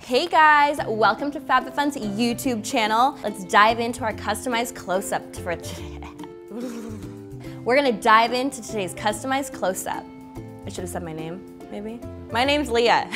Hey guys, welcome to FabFitFun's YouTube channel. Let's dive into our customized close-up for today. We're gonna dive into today's customized close-up. I should have said my name, maybe. My name's Leah.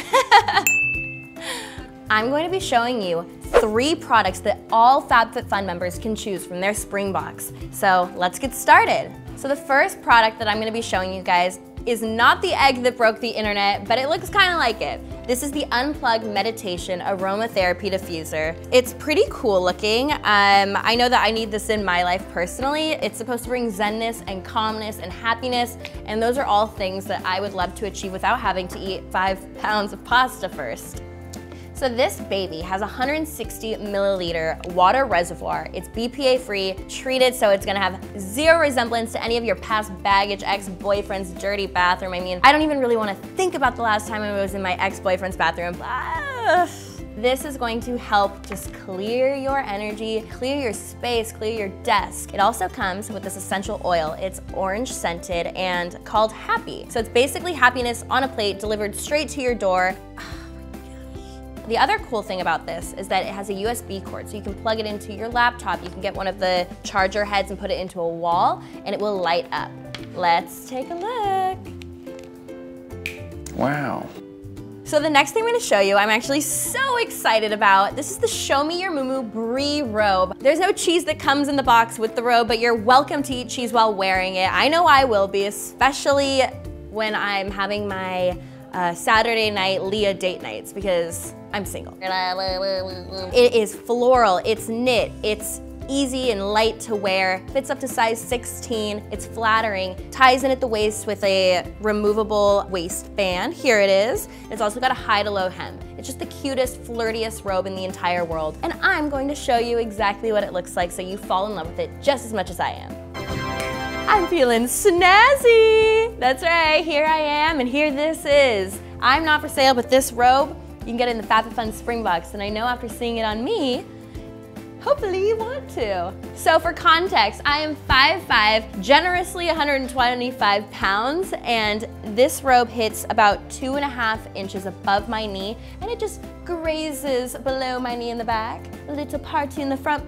I'm going to be showing you 3 products that all FabFitFun members can choose from their spring box. So let's get started. So the first product that I'm gonna be showing you guys is not the egg that broke the internet, but it looks kind of like it. This is the Unplug Meditation Aromatherapy Diffuser. It's pretty cool looking. I know that I need this in my life personally. It's supposed to bring zenness and calmness and happiness, and those are all things that I would love to achieve without having to eat 5 pounds of pasta first. So this baby has a 160 milliliter water reservoir. It's BPA free, treated so it's gonna have 0 resemblance to any of your past baggage, ex-boyfriend's dirty bathroom. I mean, I don't even really wanna think about the last time I was in my ex-boyfriend's bathroom. This is going to help just clear your energy, clear your space, clear your desk. It also comes with this essential oil. It's orange scented and called Happy. So it's basically happiness on a plate delivered straight to your door. The other cool thing about this is that it has a USB cord, so you can plug it into your laptop. You can get one of the charger heads and put it into a wall, and it will light up. Let's take a look. Wow. So the next thing I'm gonna show you, I'm actually so excited about. This is the Show Me Your Mumu Brie Robe. There's no cheese that comes in the box with the robe, but you're welcome to eat cheese while wearing it. I know I will be, especially when I'm having my Saturday night Leah date nights, because I'm single. It is floral, it's knit, it's easy and light to wear, fits up to size 16, it's flattering, ties in at the waist with a removable waistband. Here it is. It's also got a high to low hem. It's just the cutest, flirtiest robe in the entire world. And I'm going to show you exactly what it looks like so you fall in love with it just as much as I am. I'm feeling snazzy. That's right, here I am and here this is. I'm not for sale, but this robe, you can get it in the FabFitFun spring box, and I know after seeing it on me, hopefully you want to. So for context, I am 5'5", generously 125 pounds, and this robe hits about 2.5 inches above my knee, and it just grazes below my knee in the back. A little party in the front,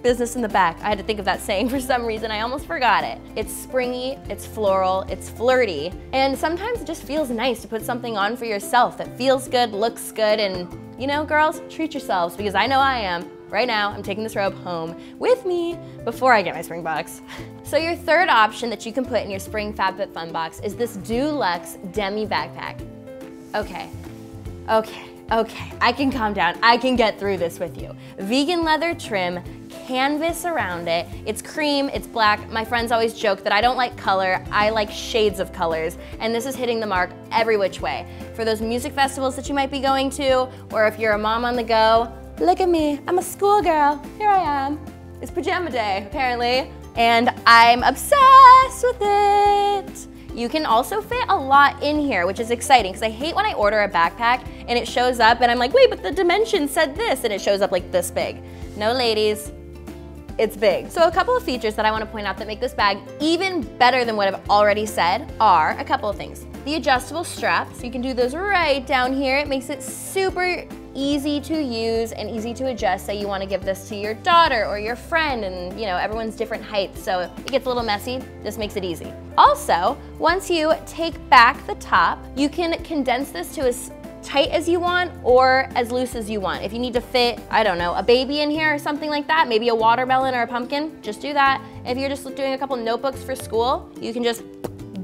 business in the back. I had to think of that saying for some reason, I almost forgot it. It's springy, it's floral, it's flirty, and sometimes it just feels nice to put something on for yourself that feels good, looks good, and you know, girls, treat yourselves, because I know I am. Right now, I'm taking this robe home with me before I get my spring box. So your third option that you can put in your spring FabFitFun box is this Deux Lux Demi backpack. Okay, I can calm down. I can get through this with you. Vegan leather trim, canvas around it. It's cream, it's black. My friends always joke that I don't like color, I like shades of colors, and this is hitting the mark every which way. For those music festivals that you might be going to, or if you're a mom on the go, look at me, I'm a schoolgirl. Here I am. It's pajama day, apparently, and I'm obsessed with it. You can also fit a lot in here, which is exciting, because I hate when I order a backpack and it shows up and I'm like, wait, but the dimensions said this, and it shows up like this big. No, ladies, it's big. So a couple of features that I want to point out that make this bag even better than what I've already said are a couple of things. The adjustable straps, you can do those right down here. It makes it super easy to use and easy to adjust. Say you want to give this to your daughter or your friend, and you know, everyone's different heights, so it gets a little messy. This makes it easy. Also, once you take back the top, you can condense this to as tight as you want or as loose as you want. If you need to fit, I don't know, a baby in here or something like that, maybe a watermelon or a pumpkin, just do that. If you're just doing a couple notebooks for school, you can just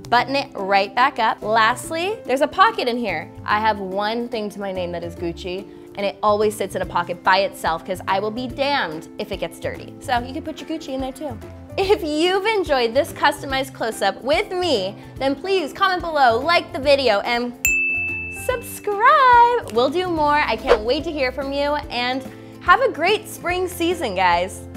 button it right back up. Lastly, there's a pocket in here. I have one thing to my name that is Gucci, and it always sits in a pocket by itself because I will be damned if it gets dirty. So you can put your Gucci in there too. If you've enjoyed this customized close-up with me, then please comment below, like the video, and subscribe. We'll do more. I can't wait to hear from you, and have a great spring season, guys.